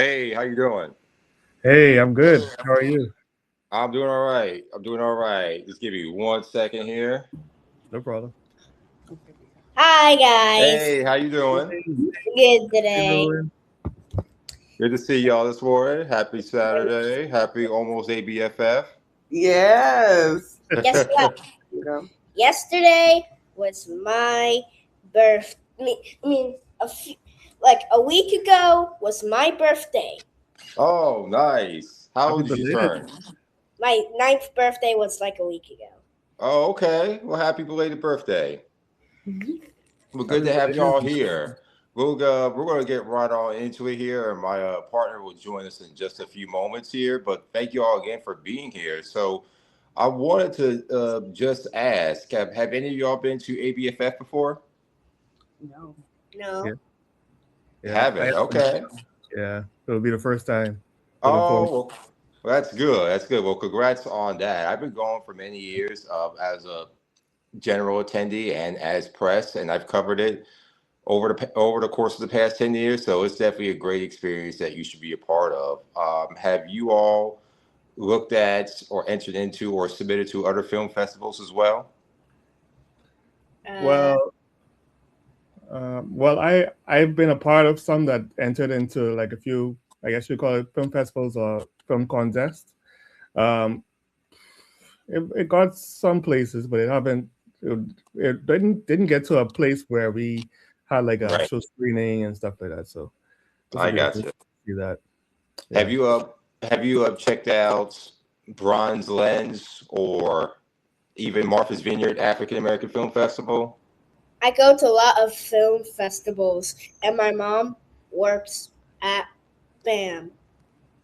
Hey, how you doing? Hey, I'm good. How are you? I'm doing all right. I'm doing all right. Just give me 1 second here. No problem. Hi guys, Hey, how you doing? Hey, good how you today. doing? Good to see y'all this morning. Happy Saturday. Happy almost ABFF. Yes. Guess what? You know. Yesterday was my birth. I mean, like a week ago was my birthday. Oh, nice. How Happy old did you belated. turn? My ninth birthday was like a week ago. Oh, okay. Well, happy belated birthday. Well, good Happy to have belated. y'all here. We're gonna get right on into it here, and my partner will join us in just a few moments here. But thank you all again for being here. So, I wanted to just ask: have any of y'all been to ABFF before? No. Yeah, No. yeah. Haven't. Okay. Yeah. It'll be the first time. Looking Oh, forward. well, that's good. That's good. Well, congrats on that. I've been going for many years as a general attendee and as press, and I've covered it over the course of the past 10 years. So it's definitely a great experience that you should be a part of. Have you all looked at or entered into or submitted to other film festivals as well? Uh, Well, I've been a part of some that entered into like a few, I guess you call it film festivals or film contests. Um, it got some places, but it haven't. It, it didn't get to a place where we had like a Right. show screening and stuff like that. So this will I be the got first you. time to see that. Have Yeah. you checked out Bronze Lens or even Martha's Vineyard African American Film Festival? I go to a lot of film festivals, and my mom works at BAM.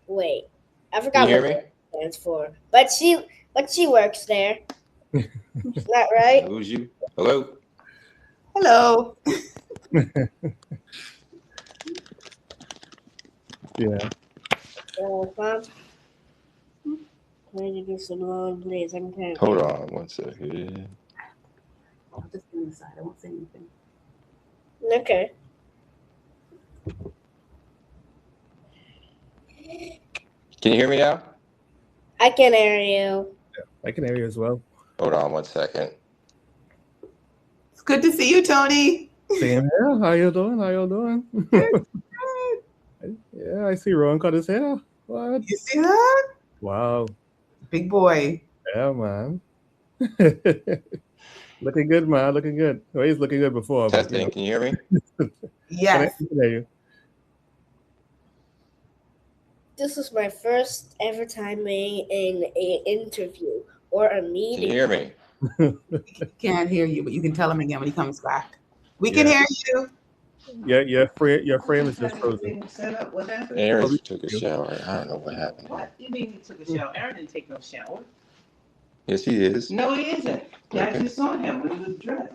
Wait, I Can you forgot hear what me? that stands for, but she works there. Is that I right? lose you. Hello. Hello. Yeah. Mom, can I give you some loan, please? I'm kind of Hold on 1 second. I'll just be inside. I won't say anything. Okay. Can you hear me now? I can hear you. I can hear you as well. Hold on 1 second. It's good to see you, Tony. Same here. How you doing? How you doing? Yeah, I see Ron cut his hair. What? You see that? Wow. Big boy. Yeah, man. Looking good, man. Looking good. Well, he's looking good before, but Testing. Can you hear me? can Yes. I hear you? This was my first ever time being in an interview or a Can you meeting. hear me? He can't hear you, but you can tell him again when he comes back. We can Yeah. hear you. Yeah, your frame is just frozen. What happened? Aaron Probably took a you. shower. I don't know what happened. What? You mean he took a shower? Aaron didn't take no shower. Yes, he is. No, he isn't. I Okay. just saw him when he was dressed.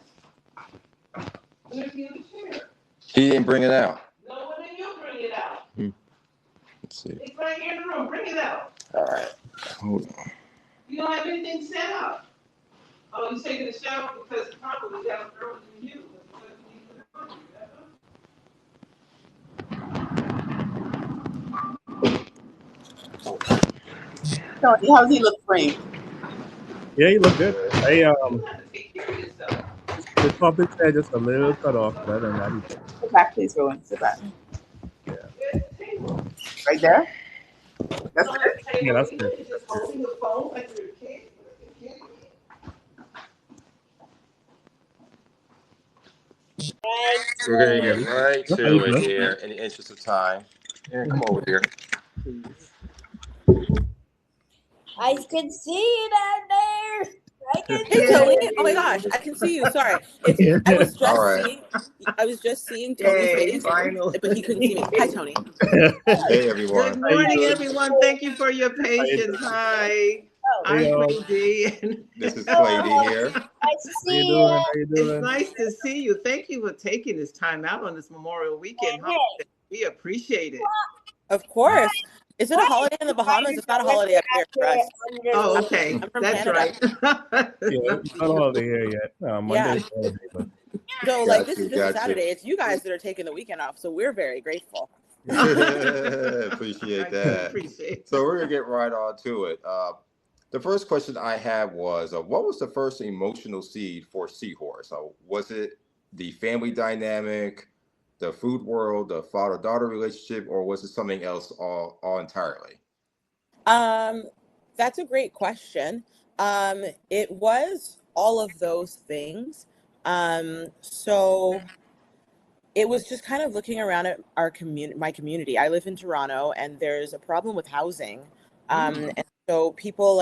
Where's the other chair? He didn't bring it out. No, well, then you bring it out. Let's see. It's right here in the room. Bring it out. All right. Hold on. You don't have anything set up. Oh, you taking a shower because probably got earlier than you. Tony, how's he look framed? Yeah, you look good. I You have to take care of yourself. the topics are just a little cut off, but other than that, he's good. Sit back, please, Rowan. Sit back. Yeah. Right there? That's it? Yeah, that's good. You're just holding the phone like you're a kid. Right. We're gonna Yeah, get right how you to it doing? here in the interest of time. Aaron, come over here. I can see you down there. I can Hey see Tony! you. Oh my gosh, I can see you. Sorry, it's Yeah. All right. I was just seeing Tony's face, finally. but he couldn't see me. Hi Tony. Hey, everyone. Good morning, doing? everyone. Thank you for your How you patience. doing? Hi. Hey, I'm y'all. Crazy. This is Clady here. Nice to How you see doing? you. How you It's doing? nice to see you. Thank you for taking this time out on this Memorial Weekend. Hey, We appreciate it. Of course. Is it a holiday in the Bahamas? It's not a holiday up here for us. Oh, okay. I'm from That's Canada. right. Yeah, it's not a holiday here yet. Monday's holiday, but So Got this you. is just a Got you. Saturday. It's you guys that are taking the weekend off, so we're very grateful. Appreciate I that. appreciate it. So we're gonna get right on to it. The first question I had was, what was the first emotional seed for Seahorse? Was it the family dynamic, the food world, the father-daughter relationship, or was it something else all entirely? Um, that's a great question. It was all of those things. So it was just kind of looking around at our community, my community. I live in Toronto, and there's a problem with housing. And so people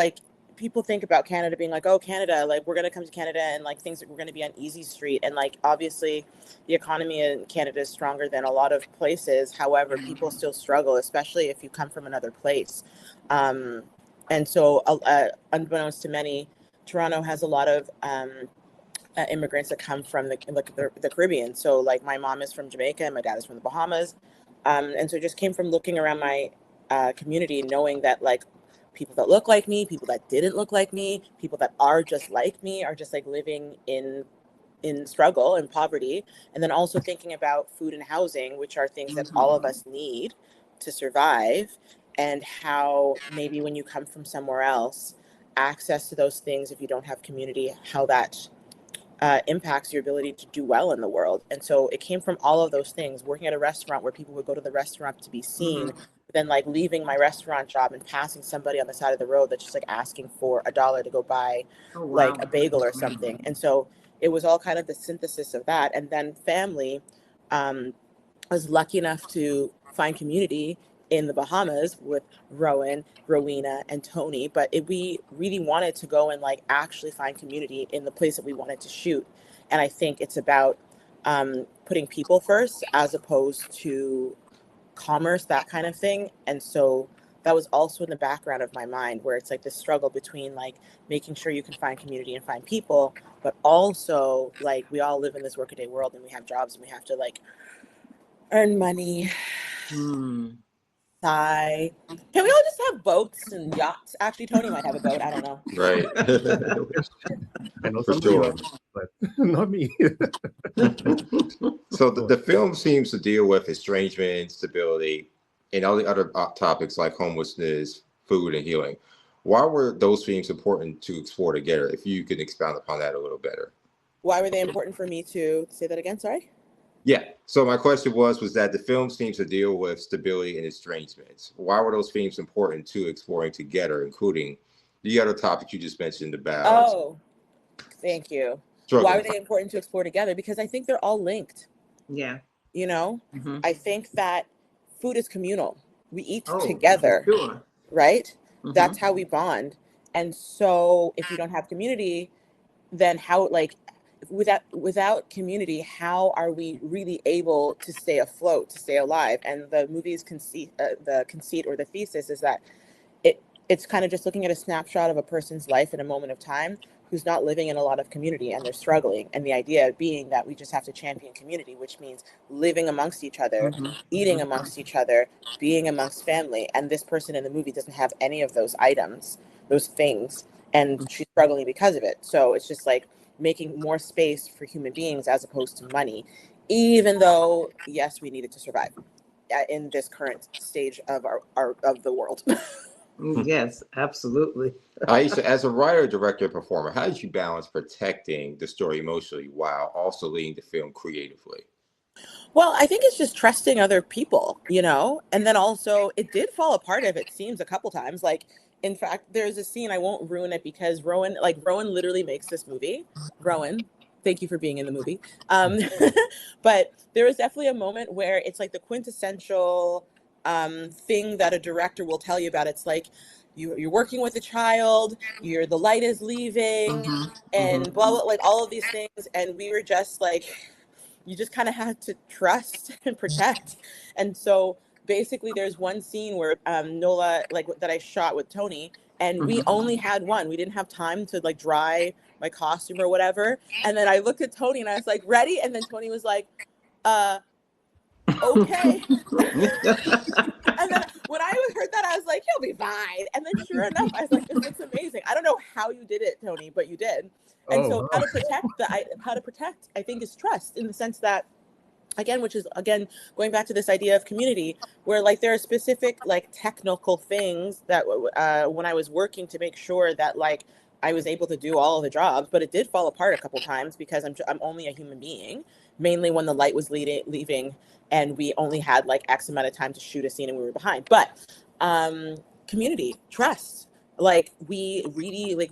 think about Canada being like, oh, Canada, like we're gonna come to Canada and like things we're gonna be on easy street. And like obviously, the economy in Canada is stronger than a lot of places. However, people still struggle, especially if you come from another place. Um, and so, unbeknownst to many, Toronto has a lot of immigrants that come from the Caribbean. So like my mom is from Jamaica and my dad is from the Bahamas. And so it just came from looking around my community, knowing that like people that look like me, people that didn't look like me, people that are just like me are just like living in struggle and poverty. And then also thinking about food and housing, which are things that all of us need to survive, and how maybe when you come from somewhere else, access to those things, if you don't have community, how that impacts your ability to do well in the world. And so it came from all of those things, working at a restaurant where people would go to the restaurant to be seen, but then like leaving my restaurant job and passing somebody on the side of the road that's just like asking for $1 to go buy like a bagel or something. And so it was all kind of the synthesis of that. And then family, I was lucky enough to find community in the Bahamas with Rowan, Rowena, and Tony. But we really wanted to go and like actually find community in the place that we wanted to shoot. And I think it's about putting people first as opposed to commerce, that kind of thing. And so that was also in the background of my mind, where it's like the struggle between like making sure you can find community and find people, but also like we all live in this workaday world and we have jobs and we have to like earn money. Sigh. Can we all just have boats and yachts? Actually, Tony might have a boat. I don't know. Right. I know For some sure. people, but not me. So the film seems to deal with estrangement, instability, and all the other topics like homelessness, food, and healing. Why were those themes important to explore together? If you can expound upon that a little better. Why were they important for me to say that again? Sorry. Yeah. So my question was that the film seems to deal with stability and estrangements. Why were those themes important to exploring together, including the other topic you just mentioned about Oh, thank you. Why struggling? were they important to explore together? Because I think they're all linked. Yeah. You know, I think that food is communal. We eat Oh, together, sure. right? That's how we bond. And so if you don't have community, then how, like, without community, how are we really able to stay afloat, to stay alive? And the movie's conceit, the conceit or the thesis is that it's kind of just looking at a snapshot of a person's life in a moment of time who's not living in a lot of community and they're struggling. And the idea being that we just have to champion community, which means living amongst each other, eating amongst each other, being amongst family. And this person in the movie doesn't have any of those items, those things, and she's struggling because of it. So it's just like making more space for human beings as opposed to money, even though, yes, we need it to survive in this current stage of our of the world. Yes, absolutely. Aisha, as a writer, director, and performer, how did you balance protecting the story emotionally while also leading the film creatively? Well, I think it's just trusting other people, you know? And then also it did fall apart, if it seems, a couple times. Like, in fact, there's a scene, I won't ruin it because Rowan literally makes this movie. Rowan, thank you for being in the movie. But there was definitely a moment where it's like the quintessential thing that a director will tell you about. It's like you're working with a child, the light is leaving, and blah, blah, like all of these things. And we were just like, you just kind of had to trust and protect. And so basically there's one scene where Nola, like that I shot with Tony, and we only had one. We didn't have time to like dry my costume or whatever. And then I looked at Tony and I was like, ready? And then Tony was like, okay. And then when I heard that, I was like, he'll be fine. And then sure enough, I was like, this looks amazing. I don't know how you did it, Tony, but you did. And so how to protect, I think, is trust, in the sense that again, which is again going back to this idea of community, where like there are specific like technical things that when I was working to make sure that like I was able to do all of the jobs, but it did fall apart a couple times because I'm only a human being, mainly when the light was leaving and we only had like X amount of time to shoot a scene and we were behind. But community, trust, like we really like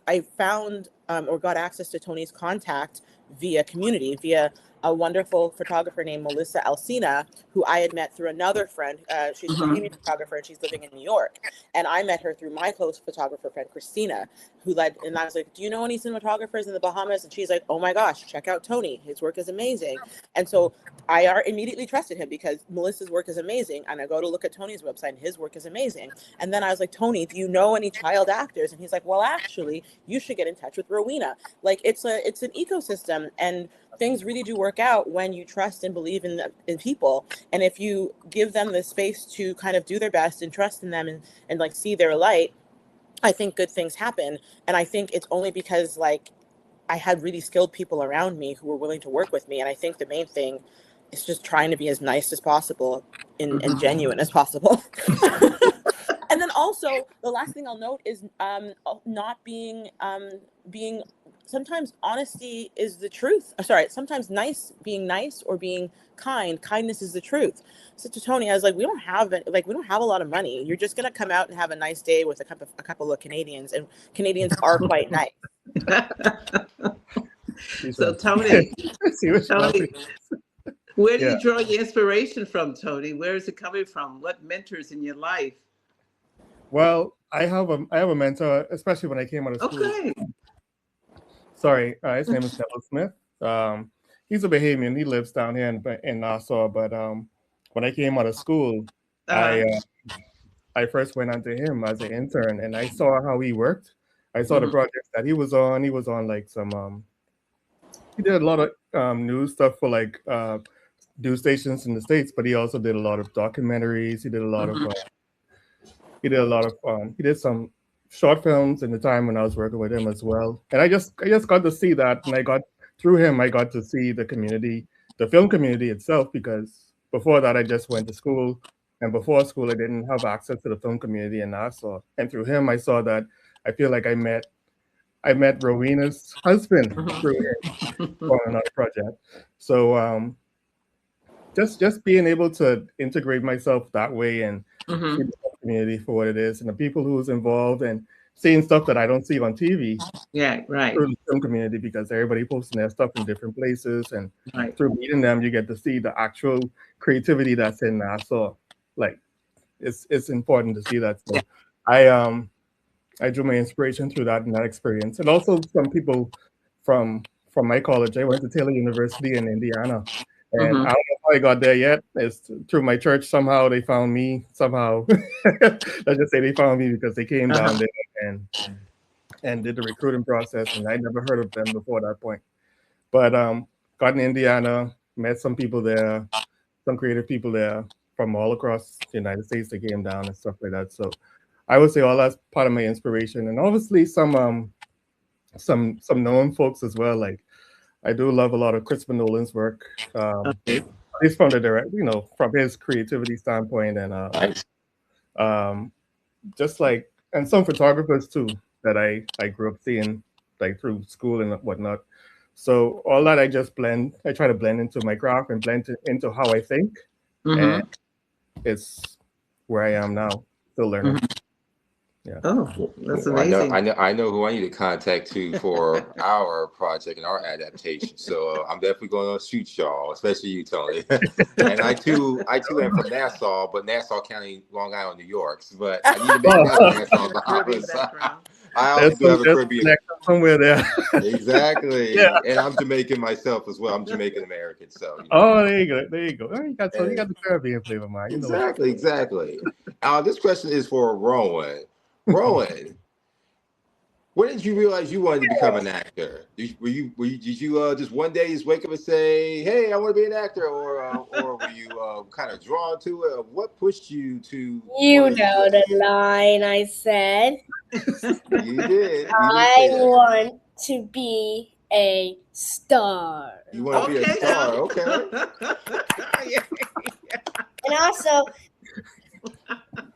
I found or got access to Tony's contact via community, via a wonderful photographer named Melissa Alcina, who I had met through another friend. She's a Bahamian photographer and she's living in New York. And I met her through my close photographer friend, Christina, and I was like, do you know any cinematographers in the Bahamas? And she's like, oh my gosh, check out Tony. His work is amazing. And so I immediately trusted him because Melissa's work is amazing. And I go to look at Tony's website and his work is amazing. And then I was like, Tony, do you know any child actors? And he's like, well, actually, you should get in touch with Rowena. Like it's an ecosystem, and things really do work out when you trust and believe in people. And if you give them the space to kind of do their best and trust in them and like see their light, I think good things happen. And I think it's only because like I had really skilled people around me who were willing to work with me. And I think the main thing is just trying to be as nice as possible and genuine as possible. And then also the last thing I'll note is not being sometimes honesty is the truth. Sometimes being nice or being kind. Kindness is the truth. So to Tony, I was like, we don't have a lot of money. You're just gonna come out and have a nice day with a couple of Canadians, and Canadians are quite nice. So Tony, where do you draw your inspiration from, Tony? Where is it coming from? What mentors in your life? Well, I have a mentor, especially when I came out of school. Okay. Sorry, his name is Neville Smith. He's a Bahamian. He lives down here in Nassau. But when I came out of school, I first went onto him as an intern, and I saw how he worked. I saw the projects that he was on. He was on like some. He did a lot of news stuff for like news stations in the States, but he also did a lot of documentaries. He did a lot of. He did some short films in the time when I was working with him as well. And I just got to see that, and through him I got to see the community, the film community itself, because before that I just went to school, and before school I didn't have access to the film community in Nassau. And through him I saw that. I feel like I met Rowena's husband through him on another project. So just being able to integrate myself that way and see the community for what it is, and the people who's involved, and seeing stuff that I don't see on TV. Yeah, right. Through the film community, because everybody posting their stuff in different places, and through meeting them, you get to see the actual creativity that's in Nassau. Like it's important to see that. So I drew my inspiration through that and that experience, and also some people from my college. I went to Taylor University in Indiana. And I don't know how I got there yet. It's through my church. Somehow they found me. Somehow, let's just say they found me because they came down there and did the recruiting process. And I never heard of them before that point. But got in Indiana, met some people there, some creative people there from all across the United States. They came down and stuff like that. So I would say all that's part of my inspiration, and obviously some known folks as well. Like, I do love a lot of Christopher Nolan's work. He's from the direct, from his creativity standpoint, and just like, and some photographers too that I grew up seeing like through school and whatnot. So all that I try to blend into my craft and blend into how I think, and it's where I am now, still learning. Yeah. Oh, that's amazing. I know who I need to contact too for our project and our adaptation. So I'm definitely going to shoot y'all, especially you, Tony. And I too am from Nassau, but Nassau County, Long Island, New York. But I need to make that Nassau Bahamas. I also do have a Caribbean somewhere there. Exactly. Yeah. And I'm Jamaican myself as well. I'm Jamaican American. So. Oh, there you go. Oh, you got the Caribbean flavor, man. Exactly. This question is for Rowan. Rowan, when did you realize you wanted to become an actor? Did you just one day just wake up and say, "Hey, I want to be an actor," or were you kind of drawn to it? Or what pushed you to? You know the line I said. You did. I want to be a star. You want to be a Okay, star? now. Okay. And also,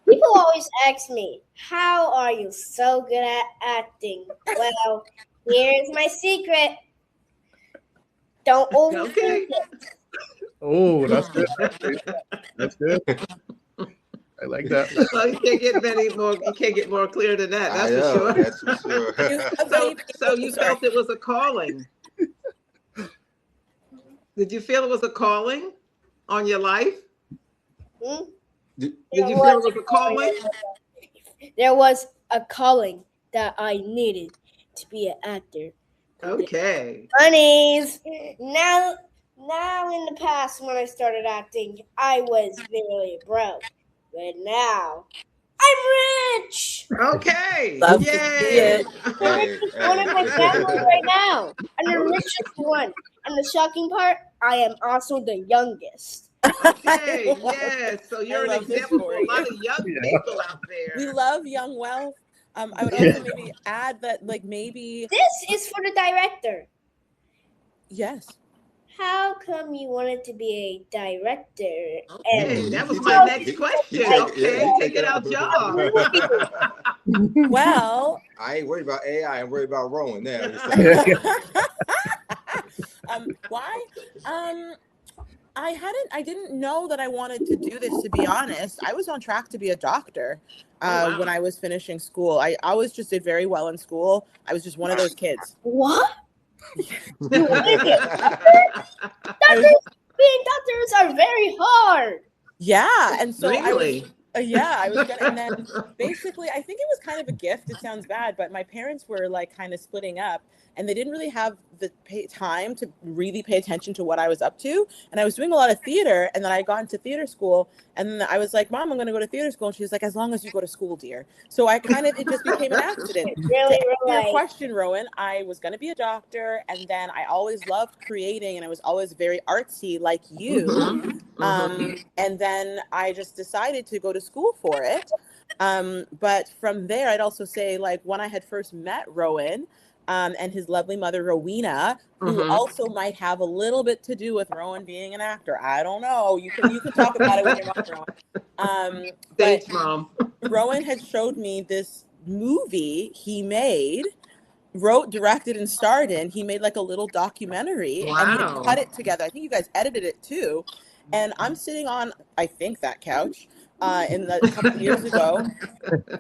people always ask me, how are you so good at acting? Well, here's my secret. Don't overthink Okay. it. Oh, that's good. That's good. I like that. Well, you can't get more clear than that. I That's for know. sure. That's for sure. So you felt it was a calling. Did you feel it was a calling on your life? Hmm? Did you feel it was a calling? There was a calling that I needed to be an actor. Okay. Bunnies. Now in the past when I started acting, I was very broke. But now I'm rich. Okay. Love to see Yay. it. I'm the richest one in my family right now. I'm the richest one. And the shocking part, I am also the youngest. Okay. Yes. So you're an love this example for for a lot you. of young people out We there. love young wealth. I would also maybe add that, like, maybe This is for the director. yes. How come you wanted to be a director? Okay, And that was You my take- next question. you take- Okay, yeah, you taking take our it job. Well, I ain't worried about AI. I'm worried about Rowan now. why? I didn't know that I wanted to do this, to be honest. I was on track to be a doctor wow. when I was finishing school. I always just did very well in school. I was just one of those kids. what? I was, Being doctors are very hard. yeah, and so Really? I was gonna, and then basically, I think it was kind of a gift. It sounds bad, but my parents were like kind of splitting up, and they didn't really have the time to really pay attention to what I was up to. And I was doing a lot of theater, and then I got into theater school, and then I was like, "Mom, I'm going to go to theater school," and she was like, "As long as you go to school, dear." So I it just became an accident. Really, To answer your really. question, Rowan, I was going to be a doctor, and then I always loved creating, and I was always very artsy, like you. And then I just decided to go to school for it. But from there, I'd also say, like, when I had first met Rowan and his lovely mother, Rowena, who also might have a little bit to do with Rowan being an actor. I don't know. You can talk about it with your mom, Rowan. Thanks, But Mom. Rowan had showed me this movie he made, wrote, directed, and starred in. He made like a little documentary, and he had cut it together. I think you guys edited it too. And I'm sitting on, I think, that couch a couple of years ago,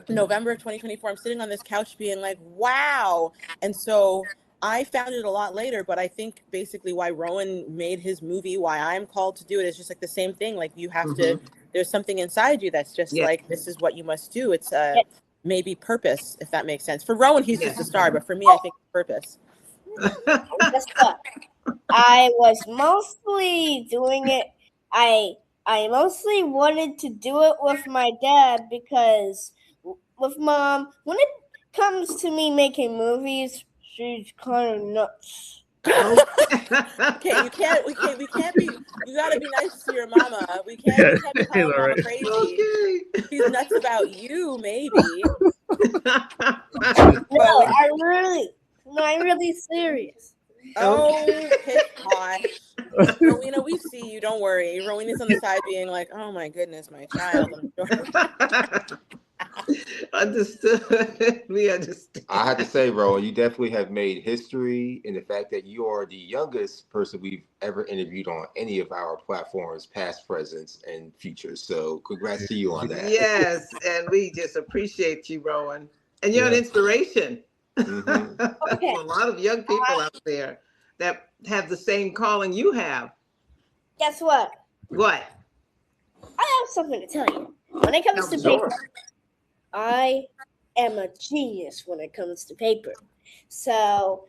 November of 2024. I'm sitting on this couch being like, wow. And so I found it a lot later, but I think basically why Rowan made his movie, why I'm called to do it, is just like the same thing. Like, you have to, there's something inside you that's just like, this is what you must do. It's maybe purpose, if that makes sense. For Rowan, he's just a star, but for me, I think it's purpose. Guess what? I was mostly doing it. I mostly wanted to do it with my dad because with Mom, when it comes to me making movies, she's kind of nuts. Okay, we can't be, you gotta be nice to your mama. We can't be calling mama crazy. Okay. She's nuts about you, maybe. No, I'm really serious. Oh, pish posh. Rowena, we see you. Don't worry. Rowena's on the side being like, oh my goodness, my child. Understood. We understand. I have to say, Rowan, you definitely have made history in the fact that you are the youngest person we've ever interviewed on any of our platforms, past, present, and future. So congrats to you on that. Yes, and we just appreciate you, Rowan. And you're an inspiration Okay. for a lot of young people out there that have the same calling you have. Guess what? What? I have something to tell you. When it comes to paper, I am a genius when it comes to paper. So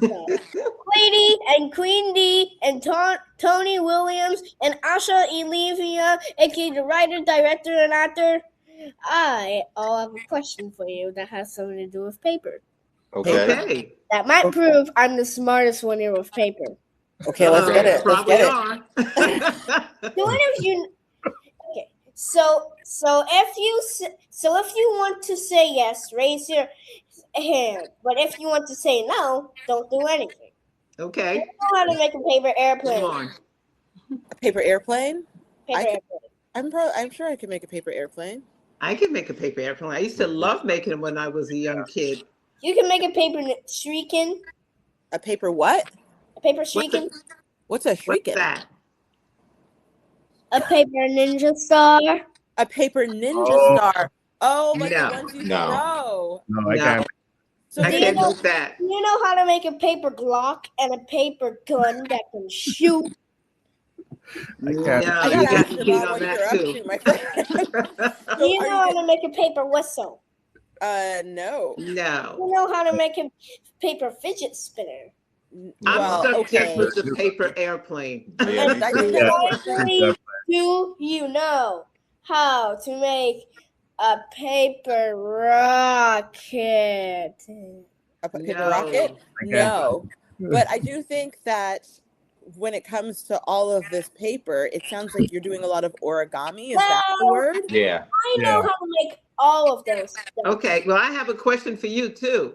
Lady and Queen D and Tony Williams and Asha Elivia, aka the writer, director, and actor, I all have a question for you that has something to do with paper. Okay. That might prove I'm the smartest one here with paper. Okay, let's get it. Let's get it. So what if you? Okay, so if you want to say yes, raise your. hand. But if you want to say no, don't do anything. Okay. You know how to make a paper airplane. Come on. A paper airplane? Paper I airplane. I'm sure I could make a paper airplane. I can make a paper airplane. I used to love making them when I was a young kid. You can make a paper shuriken. A paper what? A paper What's, shuriken. What's a what's shuriken? that? A paper ninja star. A paper ninja Oh. star. Oh, like No. the ones you No. throw. No, I No. can't. So I they can't don't- make that. You know how to make a paper Glock and a paper gun that can shoot? I No, can't. you I gotta got ask to your cheat mom on what that you're up too. to, my friend. Do you know how to make a paper whistle? No. No. You know how to make a paper fidget spinner? I'm Well, stuck okay. just with the paper airplane. Yeah, me I too. think Yeah. that's Finally, do you know how to make a paper rocket? a paper No. rocket. Okay. No, but I do think that when it comes to all of this paper, it sounds like you're doing a lot of origami. Is that the No. word? Yeah. I know how to make all of those stuff. Okay, well, I have a question for you too.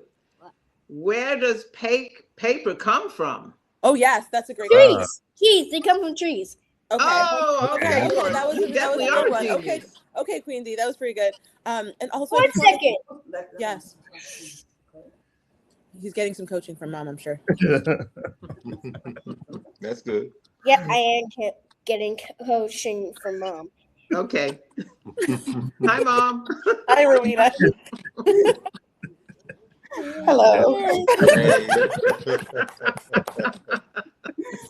Where does paper come from? Oh yes, that's a great Trees. question. Trees. They come from trees. Okay. Oh, Okay, okay. that was You a definitely good are a one. Okay, genius. okay, Queen D, that was pretty good. And also, I One just wanted second. yes, he's getting some coaching from mom, I'm sure. That's good. Yep, I am getting coaching from mom. Okay. Hi, Mom. Hi, Rowena. Hello. Great.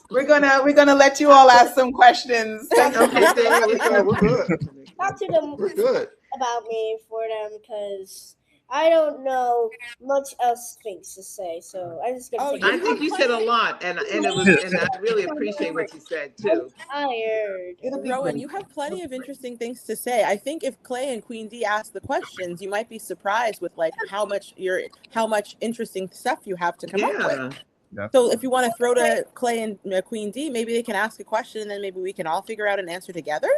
We're gonna let you all ask some questions. Thank you. Okay, there we go. We're good. Talk to them We're good. about me for them because I don't know much else things to say. So I'm just gonna Oh, take I it. think you said a lot, and I really appreciate what you said too. Tired. It'll be Rowan, great. you have plenty of interesting things to say. I think if Clay and Queen D ask the questions, you might be surprised with like how much interesting stuff you have to come up with. Yeah. So if you want to throw to Clay and Queen D, maybe they can ask a question and then maybe we can all figure out an answer together.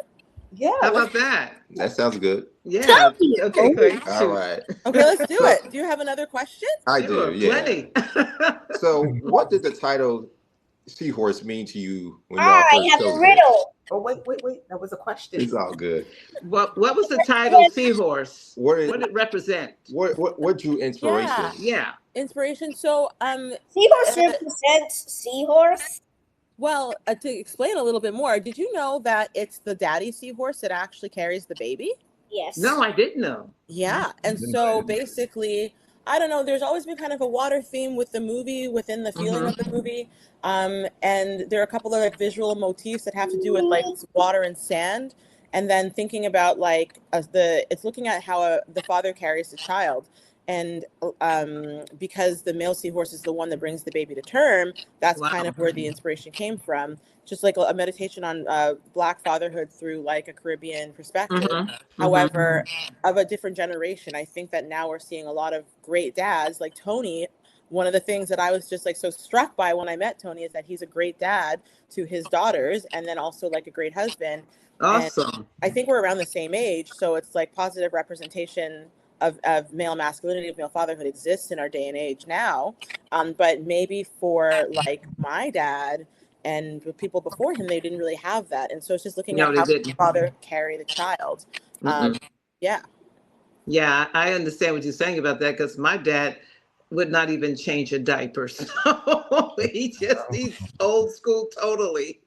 Yeah. How about that? That sounds good. Yeah. Okay, great. All right. Okay, let's do it. Do you have another question? I Sure, do. Yeah. plenty. So, what did the title Seahorse mean to you when y'all I first have a chose it? riddle. Oh, wait. That was a question. It's all good. What was the title Seahorse? What What did it represent? what drew inspiration? Yeah. Inspiration. So Seahorse represents seahorse. well, to explain a little bit more, did you know that it's the daddy seahorse that actually carries the baby? Yes. No, I didn't know. Yeah. And so basically, I don't know, there's always been kind of a water theme with the movie, within the feeling of the movie. And there are a couple of like visual motifs that have to do with like water and sand. And then thinking about like it's looking at how the father carries the child. And because the male seahorse is the one that brings the baby to term, that's Wow. kind of where the inspiration came from. Just like a meditation on Black fatherhood through like a Caribbean perspective. However, of a different generation, I think that now we're seeing a lot of great dads like Tony. One of the things that I was just like so struck by when I met Tony is that he's a great dad to his daughters and then also like a great husband. Awesome. And I think we're around the same age. So it's like positive representation of male masculinity, of male fatherhood exists in our day and age now. But maybe for like my dad and with people before him, they didn't really have that. And so it's just looking No, at they how didn't. the father carry the child. Yeah. Yeah, I understand what you're saying about that because my dad would not even change a diaper. So he's old school totally.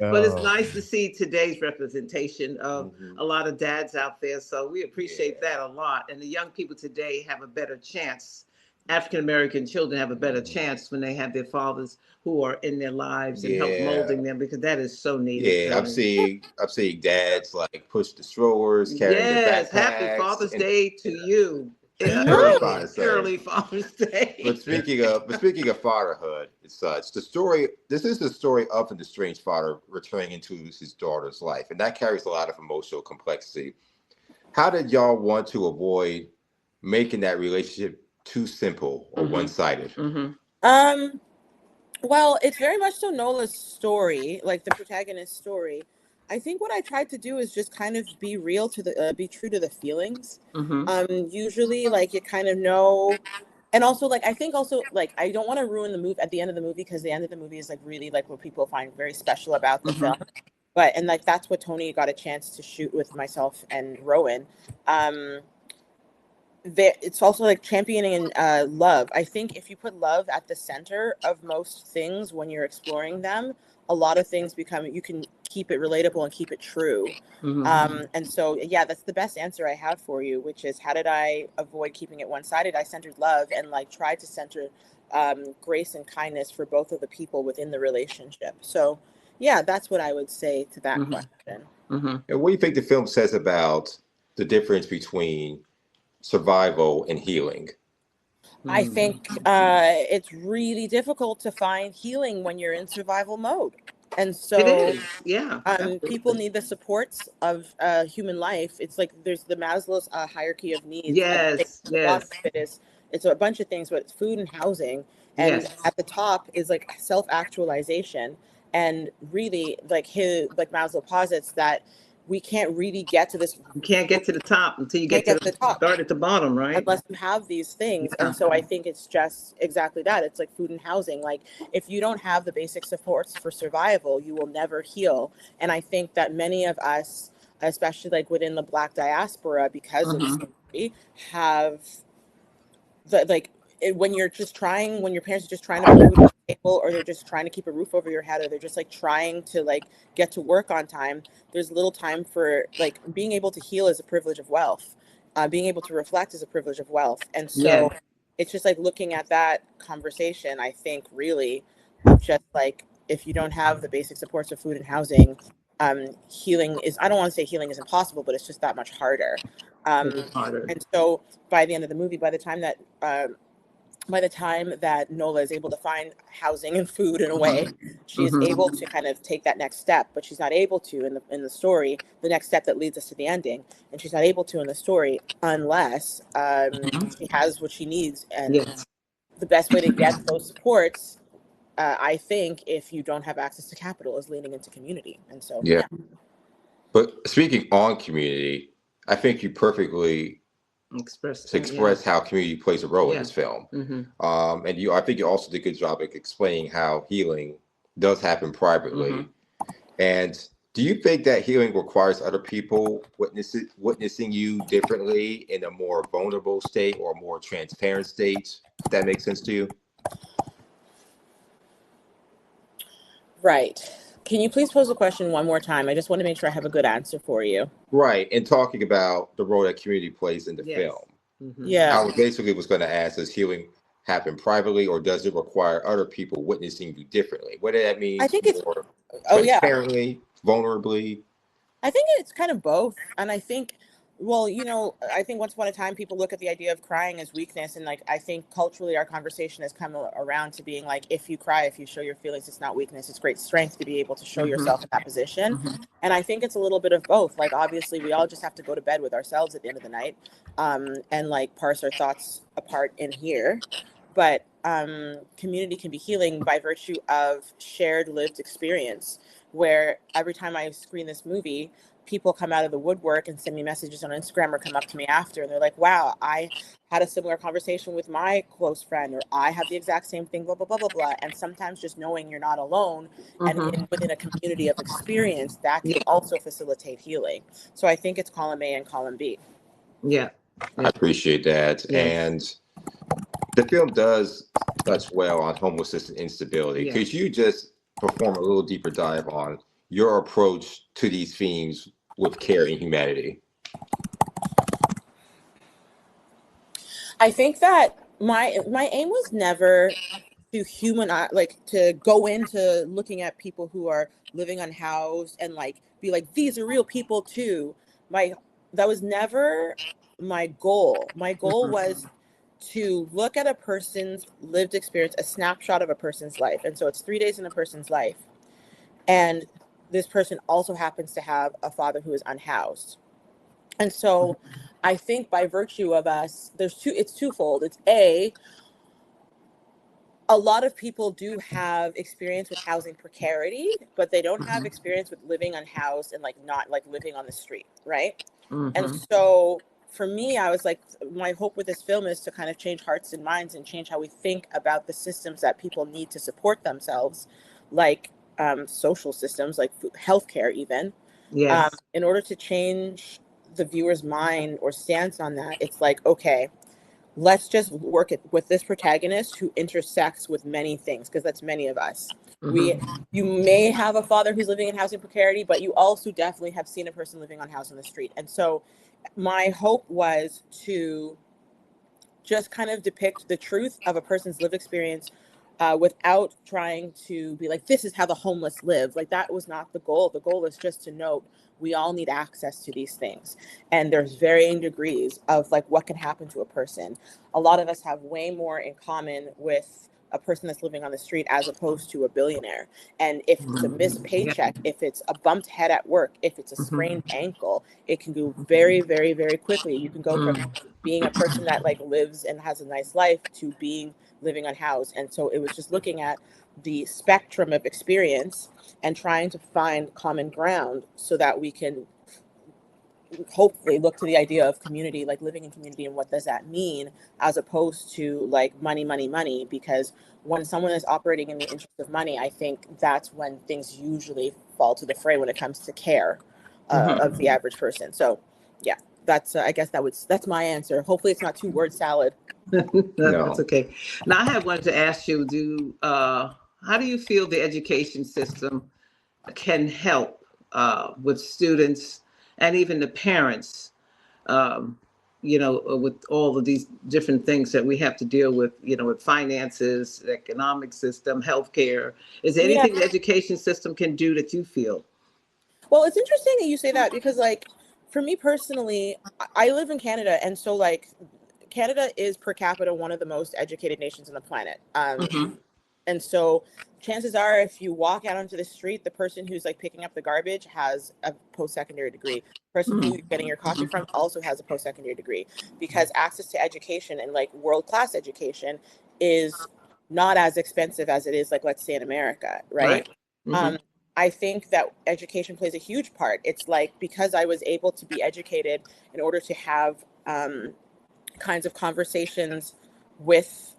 But it's nice to see today's representation of a lot of dads out there. So we appreciate that a lot. And the young people today have a better chance. African American children have a better chance when they have their fathers who are in their lives and help molding them, because that is so needed. Yeah, I'm seeing dads like push the strollers, carrying their backpacks. Happy Father's Day to you. Early Father's Day. But speaking of fatherhood, it's the story. This is the story of an estranged father returning into his daughter's life, and that carries a lot of emotional complexity. How did y'all want to avoid making that relationship too simple or one-sided? Well, it's very much so Nola's story, like the protagonist's story. I think what I tried to do is just kind of be real to the be true to the feelings. Usually like you kind of know, and also like I think also like I don't want to ruin the movie at the end of the movie, because the end of the movie is like really like what people find very special about the film. But and like that's what Tony got a chance to shoot with myself and Rowan. It's also like championing love. I think if you put love at the center of most things when you're exploring them, a lot of things become, you can keep it relatable and keep it true. And so, yeah, that's the best answer I have for you, which is how did I avoid keeping it one-sided? I centered love and like tried to center grace and kindness for both of the people within the relationship. So yeah, that's what I would say to that question. And what do you think the film says about the difference between survival and healing? I think it's really difficult to find healing when you're in survival mode. And so it is, yeah. People need the supports of human life. It's like there's the Maslow's hierarchy of needs. Yes, and a lot of it is, it's a bunch of things, but it's food and housing. And at the top is like self-actualization. And really, like Maslow posits that we can't really get to this. You can't get to the top until you get to the top. Start at the bottom, right? Unless you have these things. And so I think it's just exactly that. It's like food and housing. Like if you don't have the basic supports for survival, you will never heal. And I think that many of us, especially like within the Black diaspora, because of slavery, have the like when your parents are just trying to put food on the table, or they're just trying to keep a roof over your head, or they're just like trying to like get to work on time, there's little time for like being able to heal is a privilege of wealth. Being able to reflect is a privilege of wealth. And so it's just like looking at that conversation, I think really of just like, if you don't have the basic supports of food and housing, healing is, I don't want to say healing is impossible, but it's just that much harder. And so by the end of the movie, by the time that Nola is able to find housing and food in a way, she is able to kind of take that next step, but she's not able to in the story, the next step that leads us to the ending. And she's not able to in the story unless she has what she needs. And the best way to get those supports, I think, if you don't have access to capital, is leaning into community. And so, yeah. But speaking on community, I think you perfectly express how community plays a role in this film. And I think you also did a good job of explaining how healing does happen privately. And do you think that healing requires other people witnessing you differently in a more vulnerable state or a more transparent state? If that makes sense to you? Right. Can you please pose the question one more time? I just want to make sure I have a good answer for you. Right. And talking about the role that community plays in the film. Yeah. I basically was going to ask, does healing happen privately, or does it require other people witnessing you differently? What does that mean? I think it's more transparently, vulnerably. I think it's kind of both. And I think, well, I think once upon a time people look at the idea of crying as weakness, and like I think culturally our conversation has come around to being like, if you cry, if you show your feelings, it's not weakness, it's great strength to be able to show yourself in that position. And I think it's a little bit of both. Like obviously we all just have to go to bed with ourselves at the end of the night, and like parse our thoughts apart in here. But community can be healing by virtue of shared lived experience, where every time I screen this movie, people come out of the woodwork and send me messages on Instagram or come up to me after, and they're like, wow, I had a similar conversation with my close friend, or I have the exact same thing, blah, blah, blah, blah, blah. And sometimes just knowing you're not alone and within a community of experience, that can also facilitate healing. So I think it's column A and column B. I appreciate that. And the film does touch well on homelessness and instability. Could you just perform a little deeper dive on your approach to these themes with care and humanity? I think that my aim was never to humanize, like to go into looking at people who are living unhoused and like be like, these are real people too. That was never my goal. My goal was to look at a person's lived experience, a snapshot of a person's life. And so it's 3 days in a person's life. And this person also happens to have a father who is unhoused. And so I think by virtue of us, it's twofold. It's a lot of people do have experience with housing precarity, but they don't have experience with living unhoused and like not like living on the street, right? And so for me, I was like, my hope with this film is to kind of change hearts and minds and change how we think about the systems that people need to support themselves, like social systems, like healthcare even. Yes. In order to change the viewer's mind or stance on that, it's like, okay, let's just work it with this protagonist who intersects with many things, because that's many of us. You may have a father who's living in housing precarity, but you also definitely have seen a person living unhoused on the street. And so my hope was to just kind of depict the truth of a person's lived experience without trying to be like, this is how the homeless live. Like, that was not the goal. The goal is just to note we all need access to these things. And there's varying degrees of like what can happen to a person. A lot of us have way more in common with a person that's living on the street as opposed to a billionaire. And if it's a missed paycheck, if it's a bumped head at work, if it's a sprained ankle, it can go very, very, very quickly. You can go from being a person that like lives and has a nice life to being living unhoused. And so it was just looking at the spectrum of experience and trying to find common ground so that we can hopefully look to the idea of community, like living in community, and what does that mean, as opposed to like money, money, money. Because when someone is operating in the interest of money, I think that's when things usually fall to the fray when it comes to care of the average person. So yeah, that's I guess that's my answer. Hopefully it's not too word salad. That's okay. Now I have wanted to ask you, how do you feel the education system can help with students and even the parents, with all of these different things that we have to deal with, with finances, the economic system, healthcare? Is there anything the education system can do that you feel? Well, it's interesting that you say that, because like for me personally, I live in Canada, and so like Canada is per capita one of the most educated nations on the planet. And so chances are, if you walk out onto the street, the person who's like picking up the garbage has a post-secondary degree. The person who you're getting your coffee from also has a post-secondary degree, because access to education and like world-class education is not as expensive as it is like, let's say, in America, right? I think that education plays a huge part. It's like, because I was able to be educated in order to have kinds of conversations with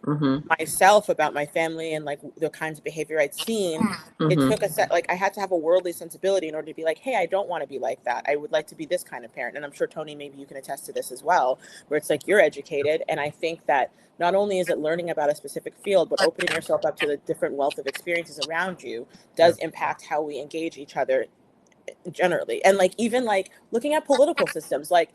myself about my family and like the kinds of behavior I'd seen, it took I had to have a worldly sensibility in order to be like, hey, I don't want to be like that. I would like to be this kind of parent. And I'm sure, Tony, maybe you can attest to this as well, where it's like, you're educated. And I think that not only is it learning about a specific field, but opening yourself up to the different wealth of experiences around you does impact how we engage each other generally. And like, even like looking at political systems, like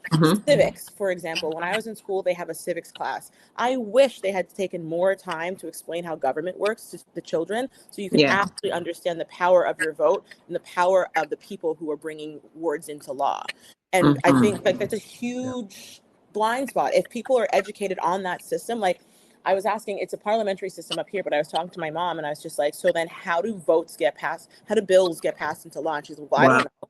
civics, for example. When I was in school, they have a civics class. I wish they had taken more time to explain how government works to the children, so you can actually understand the power of your vote and the power of the people who are bringing words into law. And I think like that's a huge blind spot. If people are educated on that system, like I was asking, it's a parliamentary system up here, but I was talking to my mom and I was just like, so then how do votes get passed? How do bills get passed into law? And she's like, well, I don't know.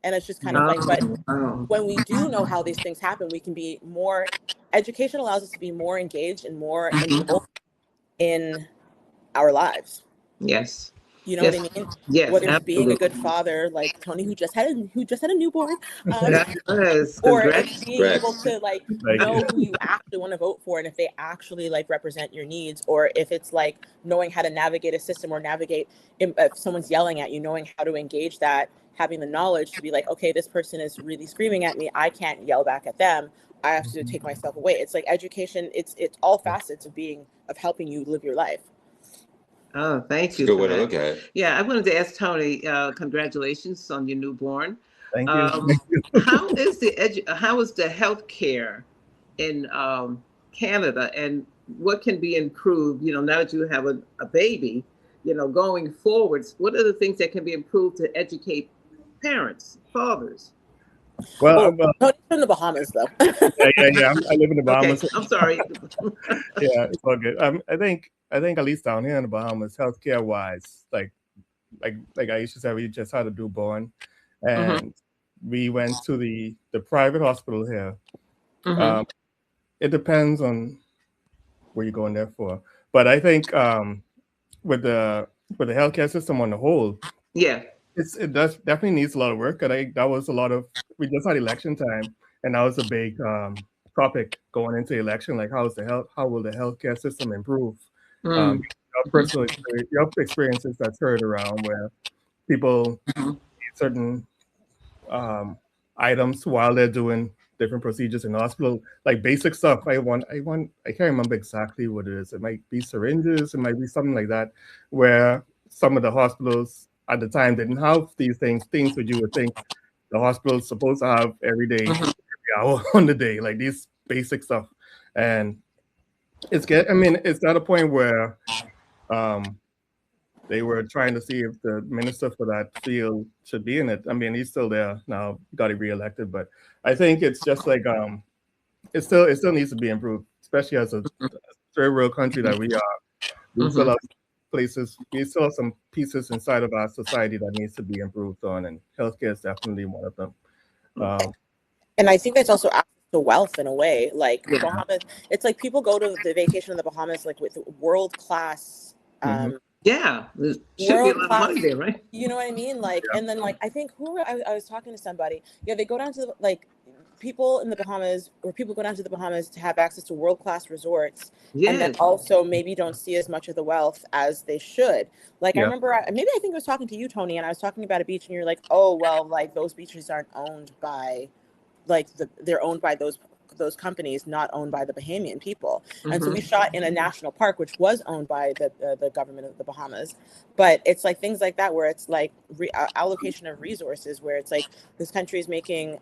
And it's just kind of like, but when we do know how these things happen, we can be more, education allows us to be more engaged and more involved in our lives. Yes. You know what I mean? Yes, whether it's being absolutely. a good father, like Tony, who just had a newborn, Yes, or congrats. it's being able to like know who you actually want to vote for and if they actually like represent your needs, or if it's like knowing how to navigate a system or navigate if someone's yelling at you, knowing how to engage that, having the knowledge to be like, okay, this person is really screaming at me. I can't yell back at them. I have to take myself away. It's like education. It's all facets of helping you live your life. Oh, thank you. Good way to look at it. Yeah, I wanted to ask Tony, congratulations on your newborn. Thank you. How is the healthcare in Canada, and what can be improved? Now that you have a baby, going forwards, what are the things that can be improved to educate parents, fathers? Well, Tony's from the Bahamas, though. yeah. I live in the Bahamas. Okay, I'm sorry. Yeah, it's all good. I think at least down here in the Bahamas, healthcare wise, like I used to say, we just had a newborn, and we went to the private hospital here. It depends on where you're going there for, but I think with the healthcare system on the whole, Yeah. it does definitely needs a lot of work. And that was a lot of, we just had election time, and that was a big topic going into election. Like, how will the healthcare system improve? Mm. Your personal experience, your experiences that's heard around where people Mhm. need certain items while they're doing different procedures in the hospital, like basic stuff. I can't remember exactly what it is. It might be syringes, it might be something like that, where some of the hospitals at the time didn't have these things that you would think the hospital's supposed to have every day, Mhm. every hour on the day, like these basic stuff. And it's at a point where they were trying to see if the minister for that field should be in it. I mean, he's still there now, got reelected, but I think it's just like it still needs to be improved, especially as a third world country that we are. We still Mhm. have we still have some pieces inside of our society that needs to be improved on, and healthcare is definitely one of them. And I think that's also access to wealth in a way. Like Yeah. Bahamas, it's like people go to the vacation in the Bahamas like with world class, Yeah. There should be a world lot of class. money there, right? You know what I mean? Like, and then like I think I was talking to somebody. Yeah, they go down to like people in the Bahamas, or people go down to the Bahamas to have access to world class resorts, and then Yes. also maybe don't see as much of the wealth as they should. Like I Yeah. remember, I think I was talking to you, Tony, and I was talking about a beach, and you're like, oh well, like those beaches aren't owned by, like they're owned by those companies, not owned by the Bahamian people. And so we shot in a national park, which was owned by the government of the Bahamas. But it's like things like that, where it's like allocation of resources, where it's like this country is making,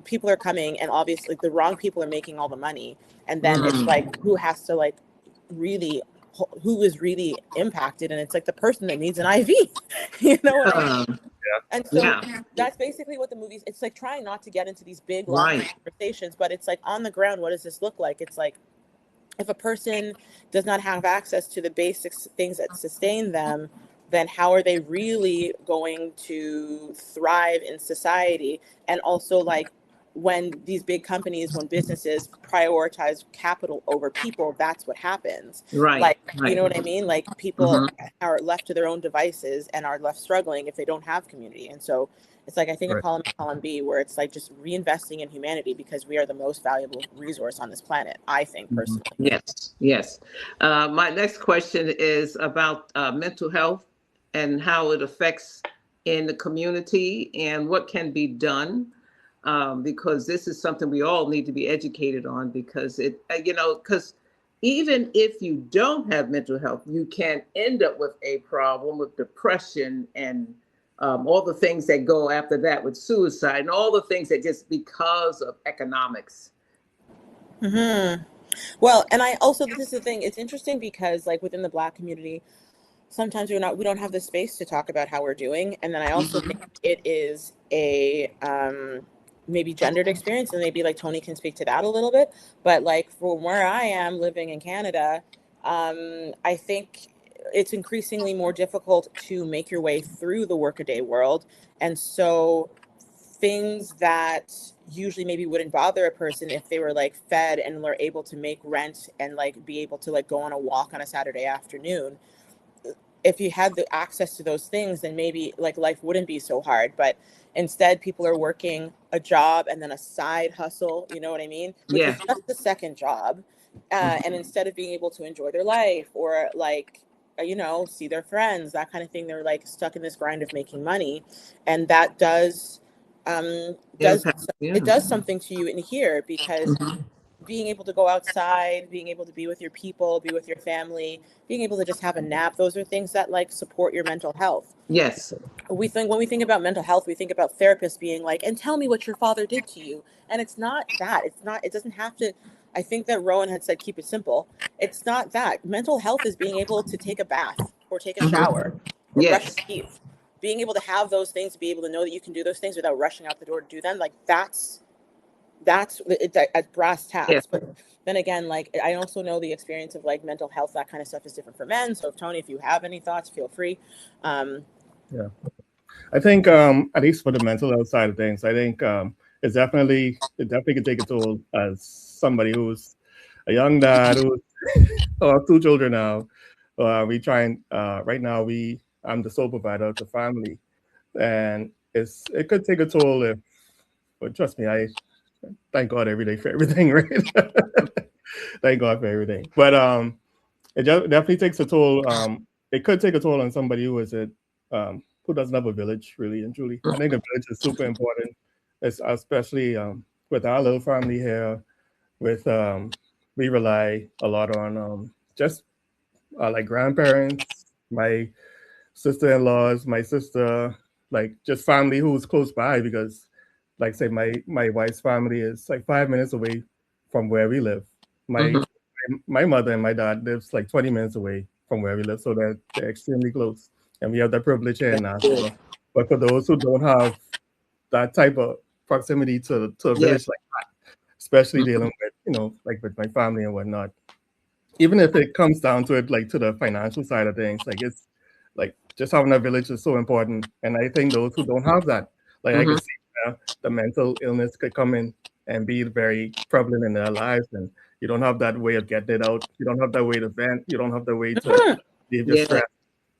people are coming, and obviously the wrong people are making all the money. And then it's like, who has to like really, who is really impacted? And it's like the person that needs an IV. You know what I mean? And so that's basically what the movies, it's like trying not to get into these big, long conversations, but it's like on the ground, what does this look like? It's like, if a person does not have access to the basic things that sustain them, then how are they really going to thrive in society? And also, like, when these big companies, when businesses prioritize capital over people, that's what happens. Like, you know what I mean? Like, people are left to their own devices and are left struggling if they don't have community. And so it's like, I think of column B, where it's like just reinvesting in humanity, because we are the most valuable resource on this planet, I think, personally. Yes, yes. My next question is about mental health and how it affects in the community and what can be done, because this is something we all need to be educated on, because because even if you don't have mental health, you can end up with a problem with depression and all the things that go after that, with suicide and all the things that just because of economics. Well, and I also, this is the thing, it's interesting because like within the Black community, sometimes we don't have the space to talk about how we're doing. And then I also think it is a maybe gendered experience, and maybe like Tony can speak to that a little bit. But like from where I am living in Canada, I think it's increasingly more difficult to make your way through the workaday world. And so things that usually maybe wouldn't bother a person if they were like fed and were able to make rent and like be able to like go on a walk on a Saturday afternoon, if you had the access to those things, then maybe like life wouldn't be so hard. But instead, people are working a job and then a side hustle, you know what I mean? Which is just the second job. And instead of being able to enjoy their life or like, see their friends, that kind of thing, they're like stuck in this grind of making money. And that does it does something to you in here, because being able to go outside, being able to be with your people, be with your family, being able to just have a nap, those are things that like support your mental health. Yes. When we think about mental health, we think about therapists being like, and tell me what your father did to you. And it's not that. It doesn't have to. I think that Rowan had said, keep it simple. It's not that. Mental health is being able to take a bath or take a shower or brush your teeth. Being able to have those things, to be able to know that you can do those things without rushing out the door to do them. Like that's it, at brass tacks. But then again, like I also know the experience of like mental health, that kind of stuff is different for men. So if Tony, if you have any thoughts, feel free. I think at least for the mental health side of things, I think it definitely can take a toll as somebody who's a young dad who has 2 children now, we try and right now I'm the sole provider of the family, and it could take a toll if, but trust me, I thank God every day for everything, right? Thank God for everything. But definitely takes a toll. It could take a toll on somebody who doesn't have a village, really and truly. I think a village is super important, especially with our little family here. With we rely a lot on just like grandparents, my sister-in-laws, my sister, like just family who's close by because, like say, my wife's family is like 5 minutes away from where we live. My Mhm. my mother and my dad lives like 20 minutes away from where we live, so they're extremely close, and we have that privilege here in That's good. Nassau. But for those who don't have that type of proximity to a Yeah. village like that, especially Mhm. dealing with like with my family and whatnot, even if it comes down to it, like to the financial side of things, like it's like just having a village is so important. And I think those who don't have that, like I Mhm. could see the mental illness could come in and be very prevalent in their lives, and you don't have that way of getting it out. You don't have that way to vent. You don't have the way to Mhm. leave your Yeah. stress.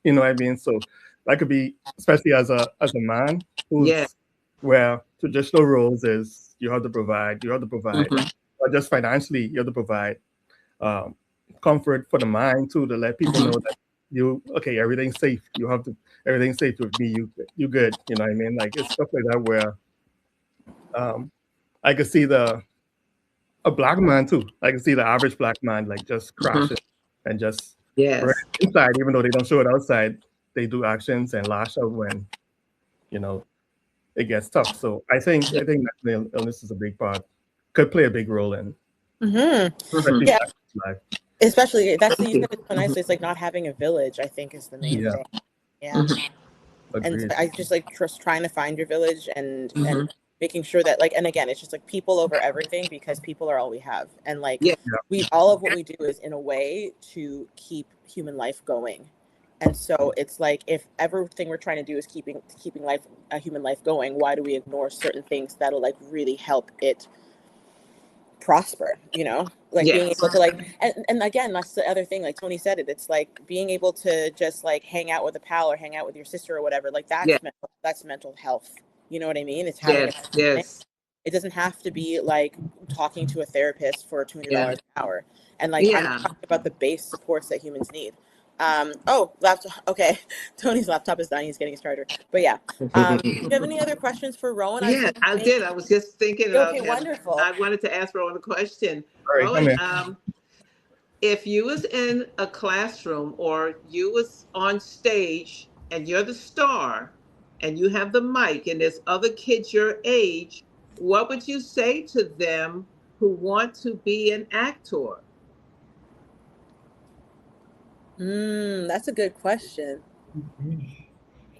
You know what I mean? So that could be, especially as a man Yeah. who's where traditional roles is you have to provide, Mhm. not just financially, you have to provide um, comfort for the mind too, to let people know Mhm. that okay, everything's safe. Everything's safe with me. You good. You know what I mean? Like it's stuff like that where um, I could see a black man too. I can see the average black man like just Mhm. crashing and just right Yes. inside, even though they don't show it outside. They do actions and lash out when you know it gets tough. So I think mental illness is a big part, could play a big role in Mhm. Mhm. especially Yeah, black life. especially that's Thank you you. said it so nicely. It's like not having a village, I think, is the main Yeah, thing. Yeah. Mhm. And so agreed. I just like just trying to find your village and Mhm. making sure that like, and again, it's just like people over everything because people are all we have, and like Yeah. Yeah, we all of what we do is in a way to keep human life going. And so it's like if everything we're trying to do is keeping life a human life going, why do we ignore certain things that'll like really help it prosper, like being Yes. able to like and again, that's the other thing, like Tony said it's like being able to just like hang out with a pal or hang out with your sister or whatever, like Yeah. that's mental health, you know what I mean? It's having Yes. Yes. it doesn't have to be like talking to a therapist for $200 Yeah. an hour, and like I'm Yeah. talking about the base supports that humans need. Oh, laptop. Okay. Tony's laptop is dying, he's getting a starter, but yeah. Do you have any other questions for Rowan? I was Yeah, gonna I say, did. I was just thinking of okay, him. wonderful. I wanted to ask Rowan a question. all right, come Rowan, here. if you was in a classroom or you was on stage and you're the star and you have the mic and there's other kids your age, what would you say to them who want to be an actor? That's a good question.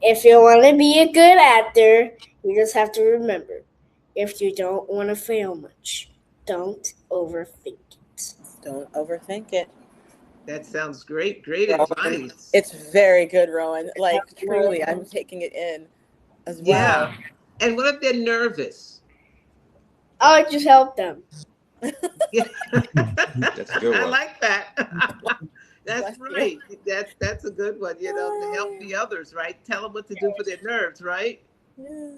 If you want to be a good actor, you just have to remember, if you don't want to fail much, don't overthink it. Don't overthink it. That sounds great. Great Rowan. advice. It's very good, Rowan. Like truly, I'm taking it in as well. Yeah. And what if they're nervous? I'll just help them. Yeah. That's a good I one. like that. That's Bless you. right. That's a good one, to help the others, right? Tell them what to do for their nerves, right? Yeah.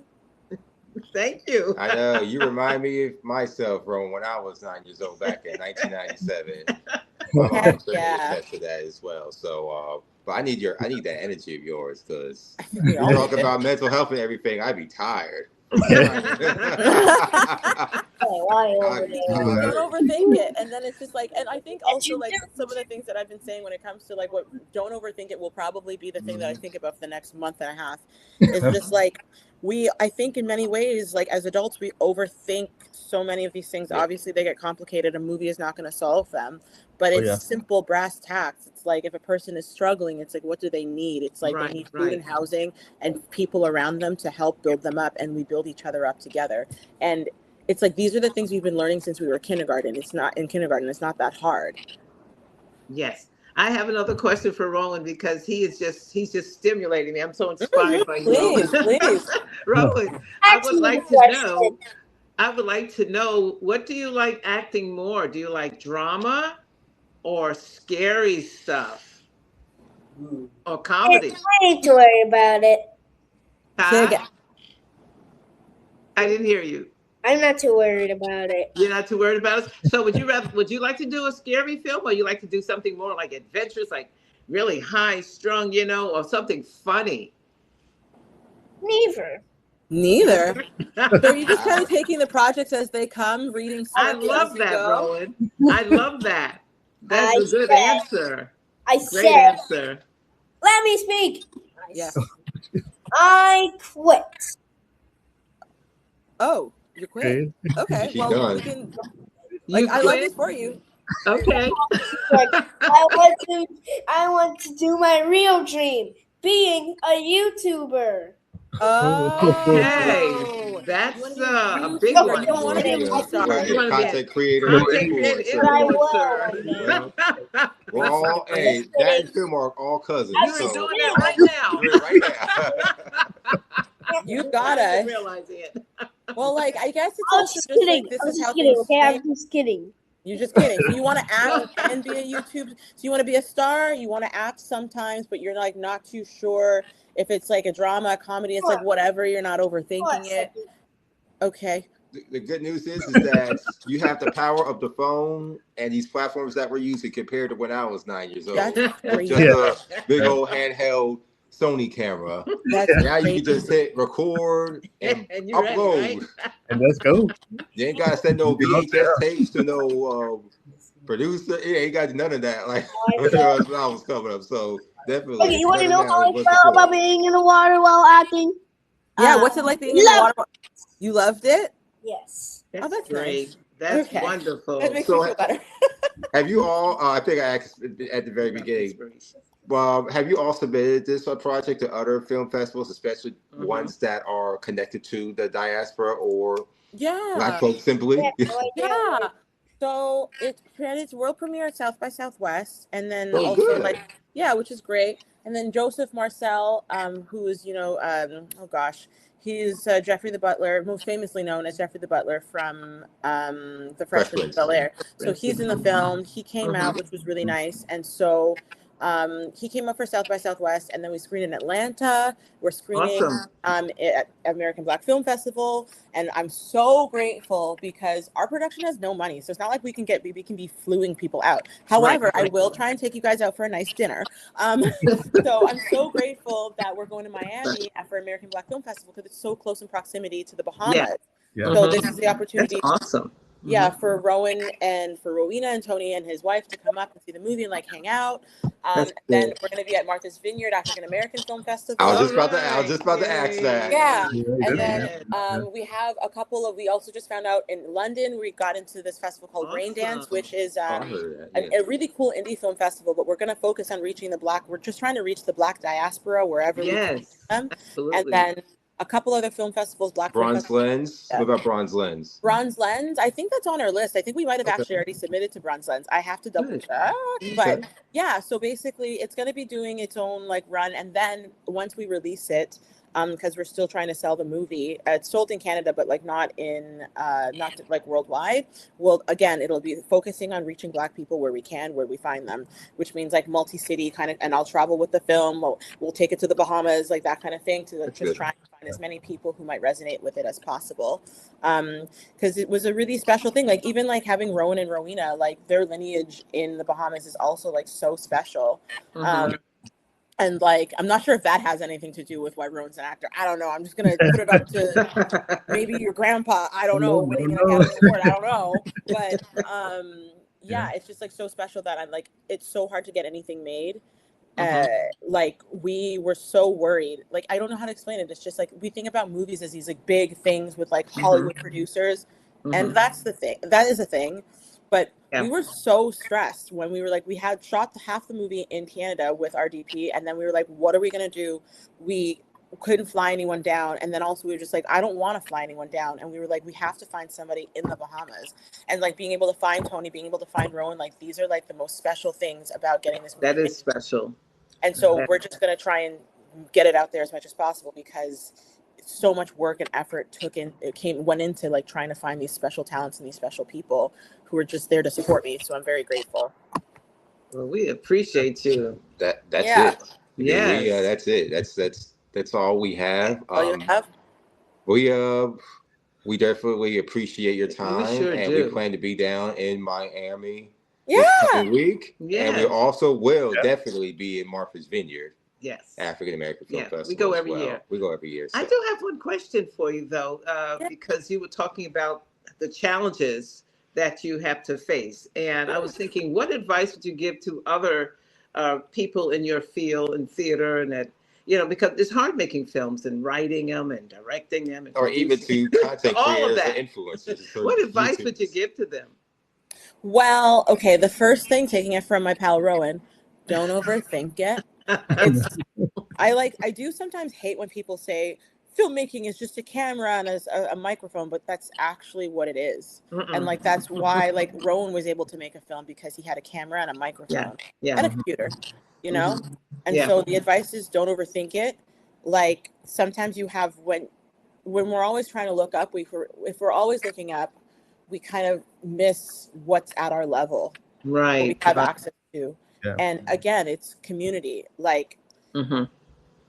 Thank you. I know you remind me of myself from when I was 9 years old back in 1997. My mom Heck can certainly yeah. attest to that as well. So, but I need that energy of yours because I think we you all talk do. about mental health and everything. I'd be tired from trying to. I'd be Yeah, Yeah. don't tired. overthink it. And then it's just like, and I think also like some of the things that I've been saying when it comes to like what don't overthink it will probably be the thing that I think about for the next month and a half. Is just like I think in many ways, like as adults, we overthink so many of these things. Yeah. Obviously, they get complicated. A movie is not going to solve them, but Oh it's yeah. simple brass tacks. It's like if a person is struggling, it's like, what do they need? It's like they Right, need food right. and housing and people around them to help build them up, and we build each other up together. And it's like these are the things we've been learning since we were kindergarten. It's not that hard. Yes. I have another question for Roland because he's just stimulating me. I'm so inspired by you, Roland. Please. Roland, Ask me the question. I would like to know, what do you like acting more? Do you like drama or scary stuff? Or comedy? I ain't to worry about it. Say Huh? again. I didn't hear you. I'm not too worried about it. You're not too worried about it. So would you like to do a scary film, or you like to do something more like adventurous, like really high strung, or something funny? Neither. Neither. So are you just kind of taking the projects as they come, reading I scripts as love you that, go? Rowan. I love that. That's I a good said- answer. I Great said, answer. let me speak. Yes. I quit. Oh, you quit. Okay. She Well, done. we can. You I love quit? this for you. Okay. I want to do my real dream, being a YouTuber. Okay. Oh. That's You want to be a a big YouTuber. one. You don't want to be a movie You star. want to be a wanna be a content creator, Content creator, influencer. But I will influencer. one day. We're all, hey, that and film are all cousins. You're So doing that right now. do it right now. You I got didn't us. realize it. Well, like, I guess it's I was also just just kidding. like this I was is just how kidding. things Okay, change. I'm just kidding. You're just kidding. So you want to act and be a YouTube. So you want to be a star. You want to act sometimes, but you're like not too sure if it's like a drama, a comedy. It's like whatever. You're not overthinking it. Okay. The good news is that you have the power of the phone and these platforms that we're using compared to when I was 9 years old. That's With crazy. just a big old handheld Sony camera. That's Now you crazy. can just hit record and And you're ready, upload. right? And let's go. You ain't gotta send no VHS tapes to no producer. Yeah, ain't got none of that. Like when I was coming up. So definitely. Okay, you want to better know now how than I it was felt before. about being in the water while acting? Yeah. What's it like being in the love- water? You loved it? Yes. That's, that's great. nice. That's Okay. wonderful. That makes So me feel better. have you all? I think I asked at the very beginning. Well, have you all submitted this project to other film festivals, especially ones that are connected to the diaspora or Yeah. Black folks simply? Yeah. So it's world premiere at South by Southwest, and then Oh, also good. like which is great. And then Joseph Marcel, who is he's Jeffrey the Butler, most famously known as Jeffrey the Butler from The Fresh Prince of Bel-Air. So he's in the film. He came out, which was really nice, and so. He came up for South by Southwest, and then we screened in Atlanta. We're screening at American Black Film Festival, and I'm so grateful because our production has no money, so it's not like we can be fluing people out. However, I will try and take you guys out for a nice dinner. So I'm so grateful that we're going to Miami for American Black Film Festival because it's so close in proximity to the Bahamas. Yeah. So this is the opportunity. That's awesome. Yeah, for Rowan and for Rowena and Tony and his wife to come up and see the movie and like hang out. Then we're gonna be at Martha's Vineyard African American Film Festival. I was just about to ask that. Yeah, and then we have a couple of. We also just found out in London we got into this festival called Rain Dance, which is a really cool indie film festival. But we're gonna focus on reaching the Black. We're just trying to reach the Black diaspora wherever we can. Absolutely. And then a couple other film festivals, Bronze Lens. What about Bronze Lens? Bronze Lens, I think that's on our list. I think we might have actually already submitted to Bronze Lens. I have to double check. But yeah, so basically it's going to be doing its own like run. And then once we release it, because we're still trying to sell the movie, it's sold in Canada, but like not like worldwide. Well, again, it'll be focusing on reaching Black people where we can, where we find them, which means like multi-city kind of, and I'll travel with the film. We'll take it to the Bahamas, like that kind of thing, to just try and find as many people who might resonate with it as possible. Because it was a really special thing. Like even like having Rowan and Rowena, like their lineage in the Bahamas is also like so special. And like, I'm not sure if that has anything to do with why Rowan's an actor. I don't know. I'm just going to put it up to maybe your grandpa. I don't know. Winning an Academy Award. I don't know. But yeah, it's just like so special that I'm like, it's so hard to get anything made. Like we were so worried. Like, I don't know how to explain it. It's just like, we think about movies as these like big things with like Hollywood producers. And that's the thing. That is a thing. But we were so stressed when we were like, we had shot half the movie in Canada with our DP. And then we were like, what are we going to do? We couldn't fly anyone down. And then also we were just like, I don't want to fly anyone down. And we were like, we have to find somebody in the Bahamas. And like being able to find Tony, being able to find Rowan, like these are like the most special things about getting this movie. That is special. And so we're just going to try and get it out there as much as possible because so much work and effort went into like trying to find these special talents and these special people who were just there to support me. So I'm very grateful. Well, we appreciate you. That's Yeah. it. Yeah, Yes. that's it. That's all we have. Oh, you have? We definitely appreciate your time, sure and do. we plan to be down in Miami Yeah. this coming week, and we Yes. also will definitely be in Martha's Vineyard, Yes. African American Film Yeah, Festival. we go as every well. year. We go every year. I so. do have one question for you, though, Yeah. because you were talking about the challenges that you have to face. And I was thinking, what advice would you give to other people in your field in theater and that, because it's hard making films and writing them and directing them. And Or even to content all of creators that. and influencers. What advice would you give to them? Well, okay, the first thing, taking it from my pal Rowan, don't overthink it. I do sometimes hate when people say filmmaking is just a camera and a microphone, but that's actually what it is. And like that's why like Rowan was able to make a film, because he had a camera and a microphone and a computer, and so the advice is don't overthink it. Like sometimes you have when we're always trying to look up, if we're always looking up, we kind of miss what's at our level, what we have access to. And again, it's community, like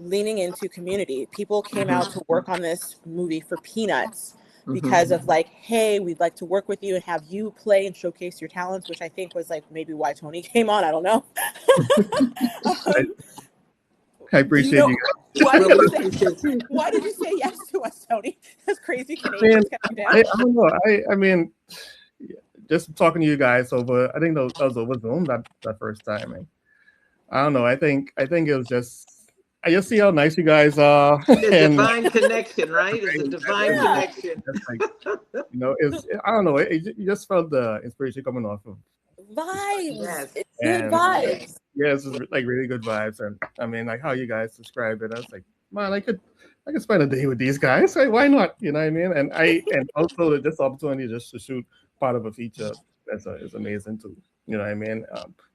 leaning into community. People came out to work on this movie for peanuts because of like, hey, we'd like to work with you and have you play and showcase your talents, which I think was like maybe why Tony came on. I don't know. I appreciate you guys. Why did you say yes to us, Tony? That's crazy Canadians coming down. I don't know. I mean, just talking to you guys over, I think that was over Zoom that first time. I don't know. I think it was just, I just see how nice you guys are. It's a divine connection, right? It's a divine connection. It's, I don't know. You just felt the inspiration coming off of vibes. Yes. It's good vibes. Yes, it's like really good vibes. And I mean, like how you guys describe it, I was like, man, I could spend a day with these guys. Like, why not? You know what I mean? And also this opportunity just to shoot part of a feature is amazing too. You know what I mean?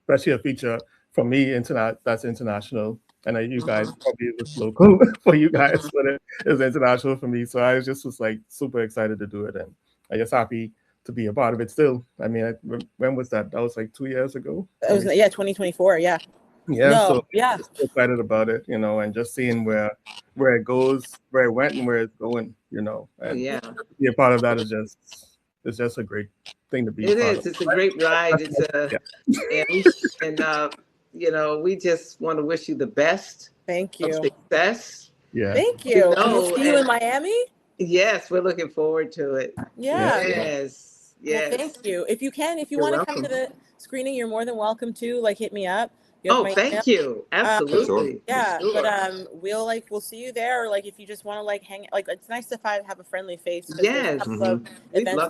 Especially a feature for me that's international. And you guys probably was local for you guys, but it was international for me. So I was like super excited to do it, and I just happy to be a part of it still. I mean, when was that? That was like 2 years ago. It was 2024. Yeah. Yeah. No, so yeah. Just excited about it, and just seeing where it goes, where it went, and where it's going. And to be a part of that is just a great thing to be. It is. It's a great ride. And we just want to wish you the best. Thank you. Success. Yeah. Thank you. We'll see you in Miami. Yes, we're looking forward to it. Yeah. Yes. Yes. Well, thank you. If you want to come to the screening, you're more than welcome to. Like, hit me up. Thank you. Absolutely. Yeah, sure. But we'll see you there. Or like if you just want to like hang, like it's nice to have a friendly face. Yes. We love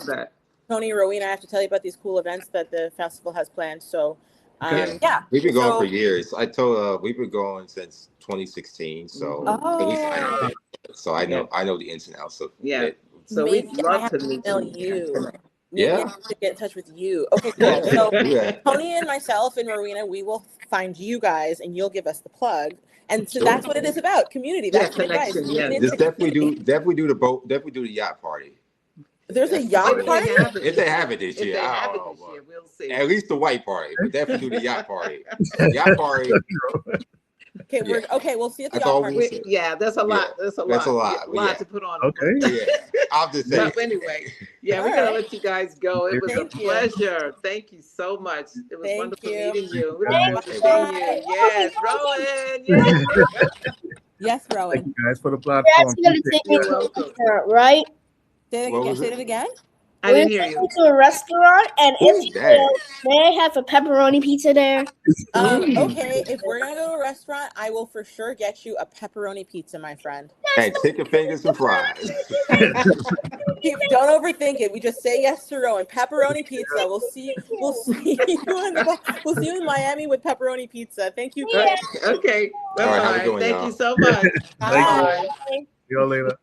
that. Tony, Rowena, I have to tell you about these cool events that the festival has planned. So. We've been going for years. I told we've been going since 2016. So at least I know it. So I know the ins and outs of it. So we'd love to meet you. Yeah. To get in touch with you. Okay, cool. So Tony and myself and Rowena, we will find you guys and you'll give us the plug. And so that's what it is about. Community. That's the advice. Just definitely do the yacht party. There's a yacht party? If they have it this year, we'll see. At least the white party, but definitely do the yacht party. Yacht party. Okay, we'll see at the yacht party. That's a lot. That's a lot to put on. Okay. I'll just say. But anyway, we're gonna let you guys go. It was a pleasure. Thank you so much. It was wonderful meeting you. We look forward to seeing you. Yes, Rowan. Yes. Yes, Rowan. Thank you guys for the platform. That's gonna take me to a restaurant, right? Say it again. I didn't hear you. We're going to a restaurant, and may I have a pepperoni pizza there? Okay, if we're gonna go to a restaurant, I will for sure get you a pepperoni pizza, my friend. And chicken fingers and fries. Don't overthink it. We just say yes to Rowan. Pepperoni pizza. We'll see you in Miami with pepperoni pizza. Thank you. Okay. Bye. All right, Thank you so much. Bye. See you later.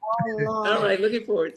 All right. Looking forward to